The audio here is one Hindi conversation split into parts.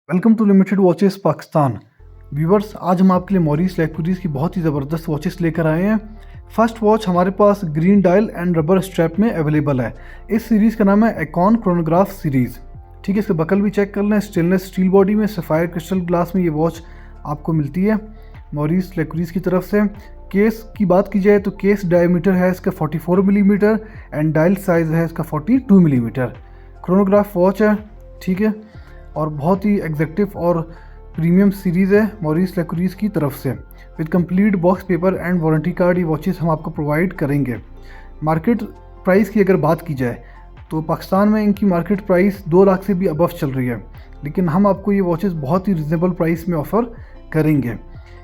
Welcome to limited watches Pakistan. Viewers, आज हम आपके लिए मॉरिस लेक्यूरीज की बहुत ही ज़बरदस्त वॉचेस लेकर आए हैं। फर्स्ट वॉच हमारे पास green dial and rubber strap में अवेलेबल है। इस सीरीज़ का नाम है एकॉन क्रोनोग्राफ सीरीज़। ठीक है, इसका बकल भी चेक कर लें। स्टेनलेस स्टील बॉडी में सफ़ायर क्रिस्टल ग्लास में ये वॉच आपको मिलती है मॉरिस लेक्यूरीज की तरफ से। केस की बात की जाए तो केस डायमीटर है इसका 44 मिलीमीटर एंड डायल साइज़ है इसका 42 मिलीमीटर। क्रोनोग्राफ वॉच है, ठीक है, और बहुत ही एग्जैक्टिव और प्रीमियम सीरीज़ है मॉरिस लेक्यूरीज की तरफ से। With complete box paper and warranty card ये वॉचेस हम आपको प्रोवाइड करेंगे। मार्केट प्राइस की अगर बात की जाए तो पाकिस्तान में इनकी मार्केट प्राइस 2 लाख से भी अबव चल रही है, लेकिन हम आपको ये वॉचेस बहुत ही रिजनेबल प्राइस में ऑफ़र करेंगे।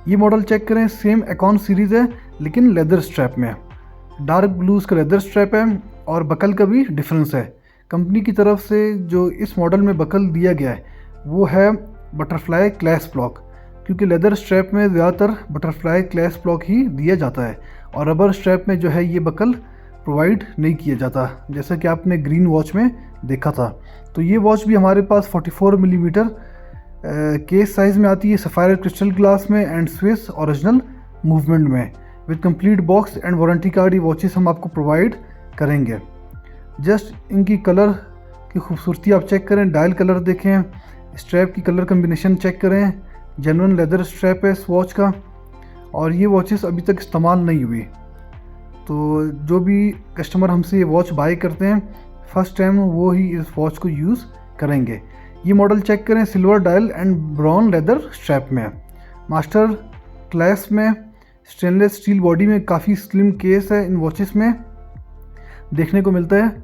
ये मॉडल चेक करें, सेम एकॉन सीरीज़ है लेकिन लेदर स्ट्रैप में है। डार्क ब्लू इसका लेदर स्ट्रैप है और बकल का भी डिफरेंस है। कंपनी की तरफ से जो इस मॉडल में बकल दिया गया है वो है बटरफ्लाई क्लैश ब्लॉक, क्योंकि लेदर स्ट्रैप में ज़्यादातर बटरफ्लाई क्लैश ब्लॉक ही दिया जाता है और रबर स्ट्रैप में जो है ये बकल प्रोवाइड नहीं किया जाता, जैसा कि आपने ग्रीन वॉच में देखा था। तो ये वॉच भी हमारे पास 44 मिलीमीटर केस साइज़ में आती है, सफ़ायर क्रिस्टल ग्लास में एंड स्विस ओरिजिनल मूवमेंट में। With complete box and warranty card ये वॉचेस हम आपको प्रोवाइड करेंगे। जस्ट इनकी कलर की खूबसूरती आप चेक करें, डायल कलर देखें, स्ट्रैप की कलर कम्बिनेशन चेक करें। जेन्युइन लेदर स्ट्रैप है इस वॉच का और ये वॉचेस अभी तक इस्तेमाल नहीं हुई। तो जो भी कस्टमर हमसे ये वॉच बाय करते हैं फर्स्ट टाइम वो ही इस वॉच को यूज़ करेंगे। ये मॉडल चेक करें, silver dial and brown leather strap में, मास्टर क्लास में, स्टेनलेस स्टील बॉडी में। काफ़ी स्लिम केस है इन वॉचेस में देखने को मिलता है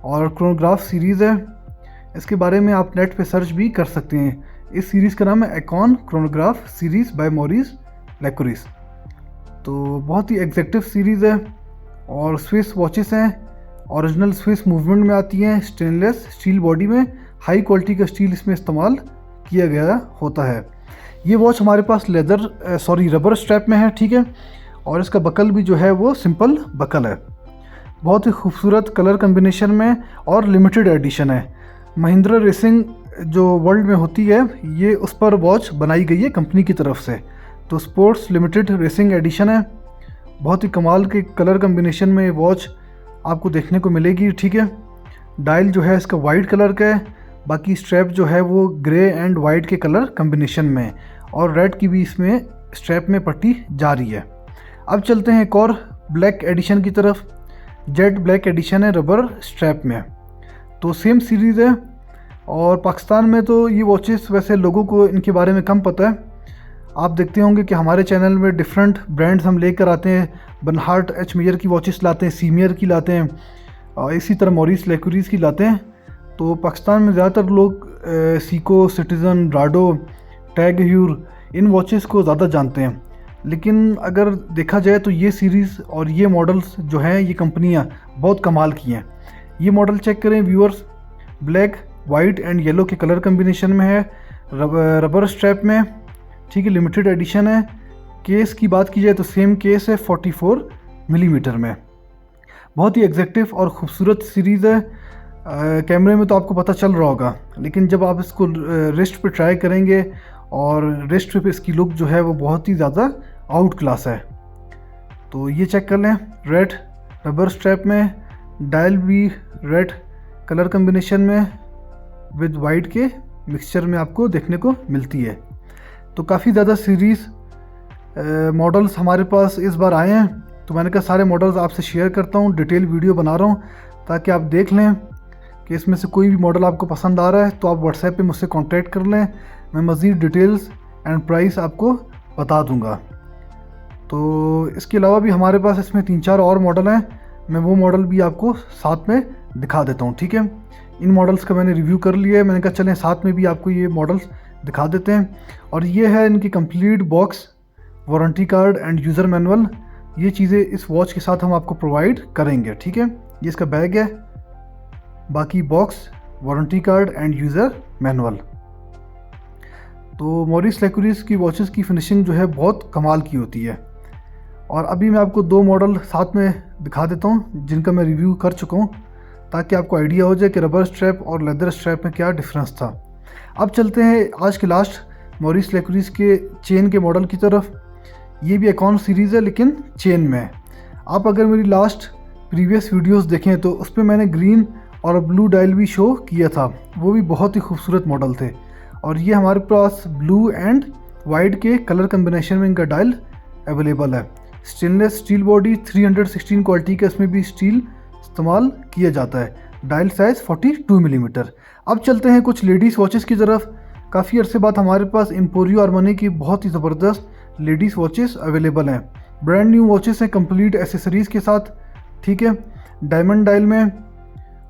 और क्रोनोग्राफ सीरीज़ है। इसके बारे में आप नेट पे सर्च भी कर सकते हैं। इस सीरीज़ का नाम है एकॉन क्रोनोग्राफ सीरीज़ बाय मॉरिस लेक्यूरीज। तो बहुत ही एग्जैक्टिव सीरीज़ है और स्विस वॉचेस हैं, ओरिजिनल स्विस मूवमेंट में आती हैं, स्टेनलेस स्टील बॉडी में, हाई क्वालिटी का स्टील इसमें इस्तेमाल किया गया होता है। ये वॉच हमारे पास रबर स्ट्रैप में है, ठीक है, और इसका बकल भी जो है वो सिंपल बकल है। बहुत ही खूबसूरत कलर कम्बिनेशन में और लिमिटेड एडिशन है। महिंद्रा रेसिंग जो वर्ल्ड में होती है ये उस पर वॉच बनाई गई है कंपनी की तरफ से। तो स्पोर्ट्स लिमिटेड रेसिंग एडिशन है। बहुत ही कमाल के कलर कम्बिनेशन में ये वॉच आपको देखने को मिलेगी, ठीक है। डायल जो है इसका वाइट कलर का है, बाकी स्ट्रैप जो है वो ग्रे एंड वाइट के कलर कम्बिनेशन में और रेड की भी इसमें स्ट्रैप में पट्टी जा रही है। अब चलते हैं एक और ब्लैक एडिशन की तरफ। जेट ब्लैक एडिशन है रबर स्ट्रैप में। तो सेम सीरीज़ है और पाकिस्तान में तो ये वॉचेस वैसे लोगों को इनके बारे में कम पता है। आप देखते होंगे कि हमारे चैनल में डिफरेंट ब्रांड्स हम लेकर आते हैं। बनहार्ट एच मेयर की वॉचेस लाते हैं, सीमियर की लाते हैं और इसी तरह मॉरिस लेक्यूरीज की लाते हैं। तो पाकिस्तान में ज़्यादातर लोग सीको, सिटीज़न, राडो, टैग ह्यूर इन वॉचेस को ज़्यादा जानते हैं। लेकिन अगर देखा जाए तो ये सीरीज़ और ये मॉडल्स जो हैं ये कंपनियां बहुत कमाल की हैं। ये मॉडल चेक करें viewers, black, white and yellow के कलर कम्बिनेशन में है, रबर स्ट्रैप में, ठीक है, लिमिटेड एडिशन है। केस की बात की जाए तो सेम केस है 44 मिलीमीटर में। बहुत ही एग्जैक्टिव और ख़ूबसूरत सीरीज़ है। कैमरे में तो आपको पता चल रहा होगा, लेकिन जब आप इसको रिस्ट पे ट्राई करेंगे और रिस्ट पे इसकी लुक जो है वो बहुत ही ज़्यादा आउट क्लास है। तो ये चेक कर लें, रेड रबर स्ट्रैप में, डायल भी रेड कलर कम्बिनेशन में विद वाइट के मिक्सचर में आपको देखने को मिलती है। तो काफ़ी ज़्यादा सीरीज़ मॉडल्स हमारे पास इस बार आए हैं, तो मैंने कहा सारे मॉडल्स आपसे शेयर करता हूँ, डिटेल वीडियो बना रहा हूँ ताकि आप देख लें कि इसमें से कोई भी मॉडल आपको पसंद आ रहा है तो आप व्हाट्सएप पे मुझसे कांटेक्ट कर लें। मैं मज़ीद डिटेल्स एंड प्राइस आपको बता दूंगा। तो इसके अलावा भी हमारे पास इसमें 3-4 और मॉडल हैं, मैं वो मॉडल भी आपको साथ में दिखा देता हूँ, ठीक है। इन मॉडल्स का मैंने रिव्यू कर लिया है, मैंने कहा चलें साथ में भी आपको ये मॉडल्स दिखा देते हैं। और ये है इनकी complete box, warranty card end user manual. ये चीज़ें इस वॉच के साथ हम आपको प्रोवाइड करेंगे, ठीक है। ये इसका बैग है, बाकी box, warranty card end user manual. तो मॉरिस लेक्यूरीज की वॉचेस की फिनिशिंग जो है बहुत कमाल की होती है। और अभी मैं आपको 2 मॉडल साथ में दिखा देता हूँ जिनका मैं रिव्यू कर चुका हूँ, ताकि आपको आइडिया हो जाए कि रबर स्ट्रैप और लेदर स्ट्रैप में क्या डिफरेंस था। अब चलते हैं आज के लास्ट मॉरिस लैक्यूरीज के चेन के मॉडल की तरफ। ये भी एकॉन सीरीज़ है लेकिन चेन में है। आप अगर मेरी लास्ट प्रीवियस वीडियोस देखें तो उस पर मैंने ग्रीन और ब्लू डायल भी शो किया था, वो भी बहुत ही खूबसूरत मॉडल थे। और ये हमारे पास ब्लू एंड वाइट के कलर कम्बिनेशन में इनका डायल अवेलेबल है। स्टेनलेस स्टील बॉडी 316 क्वालिटी का इसमें भी स्टील इस्तेमाल किया जाता है। Dial size 42 millimetre. अब चलते हैं कुछ लेडीज़ वॉचेस की तरफ। काफ़ी अरसे बाद हमारे पास एम्पोरियो आर्मानी की बहुत ही ज़बरदस्त लेडीज़ वॉचेस अवेलेबल हैं। ब्रांड न्यू वॉचेस हैं कंप्लीट एसेसरीज़ के साथ, ठीक है, डायमंड डायल में।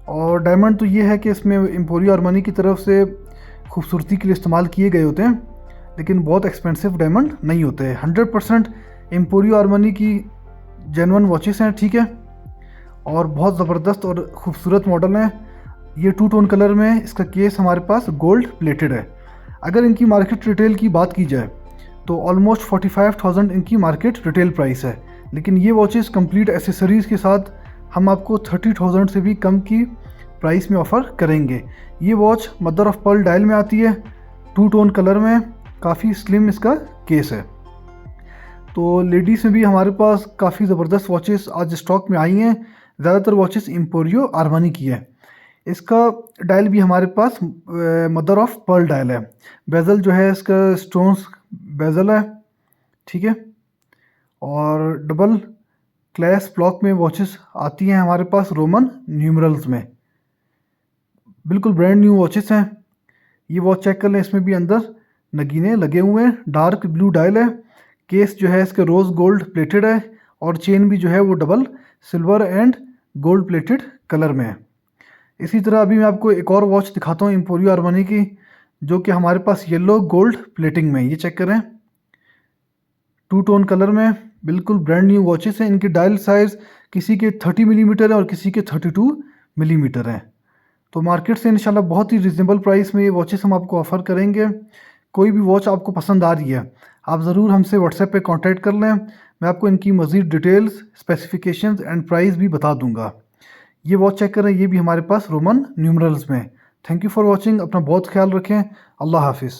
और डायमंड तो ये है कि इसमें एम्पोरियो आर्मानी की तरफ से खूबसूरती के लिए इस्तेमाल किए गए होते हैं, लेकिन बहुत एक्सपेंसिव डायमंड नहीं होते हैं। 100% एम्पोरियो आर्मानी की जेन्युइन वॉचेस हैं, ठीक है, और बहुत ज़बरदस्त और ख़ूबसूरत मॉडल हैं। ये 2 टोन कलर में है। इसका केस हमारे पास गोल्ड प्लेटेड है। अगर इनकी मार्केट रिटेल की बात की जाए तो ऑलमोस्ट 45,000 इनकी मार्केट रिटेल प्राइस है, लेकिन ये वॉचेस कंप्लीट एसेसरीज़ के साथ हम आपको 30,000 से भी कम की प्राइस में ऑफ़र करेंगे। ये watch mother of pearl dial में आती है, 2 टोन कलर में, काफ़ी स्लिम इसका केस है। तो लेडीज़ में भी हमारे पास काफ़ी ज़बरदस्त वॉचेस आज स्टॉक में आई हैं। ज़्यादातर वॉचेस एम्पोरियो आर्मानी की है। इसका डायल भी हमारे पास मदर ऑफ पर्ल डायल है। बेजल जो है इसका स्टोन्स बेजल है, ठीक है, और डबल क्लैस ब्लॉक में वॉचेस आती हैं हमारे पास रोमन न्यूमरल्स में। बिल्कुल ब्रांड न्यू वॉचेस हैं। ये वॉच चेक कर लें, इसमें भी अंदर नगीने लगे हुए हैं। डार्क ब्लू डायल है। केस जो है इसका रोज़ गोल्ड प्लेटेड है और चेन भी जो है वो double silver and gold plated colour में है। इसी तरह अभी मैं आपको एक और वॉच दिखाता हूँ एम्पोरियो आर्मानी की, जो कि हमारे पास येलो गोल्ड प्लेटिंग में। ये चेक करें, 2 टोन कलर में, बिल्कुल ब्रांड न्यू वॉचेस हैं। इनकी डायल साइज़ किसी के 30 मिलीमीटर है और किसी के 32 मिलीमीटर हैं। तो मार्केट से इंशाल्लाह बहुत ही रिजनेबल प्राइस में ये वॉचेस हम आपको ऑफ़र करेंगे। कोई भी वॉच आपको पसंद आ रही है, आप ज़रूर हमसे व्हाट्सएप पे कांटेक्ट कर लें। मैं आपको इनकी मज़ीद डिटेल्स, स्पेसिफिकेशंस एंड प्राइस भी बता दूंगा। ये वॉच चेक करें, ये भी हमारे पास रोमन न्यूमरल्स में। Thank you for watching. अपना बहुत ख्याल रखें। अल्लाह हाफिज़।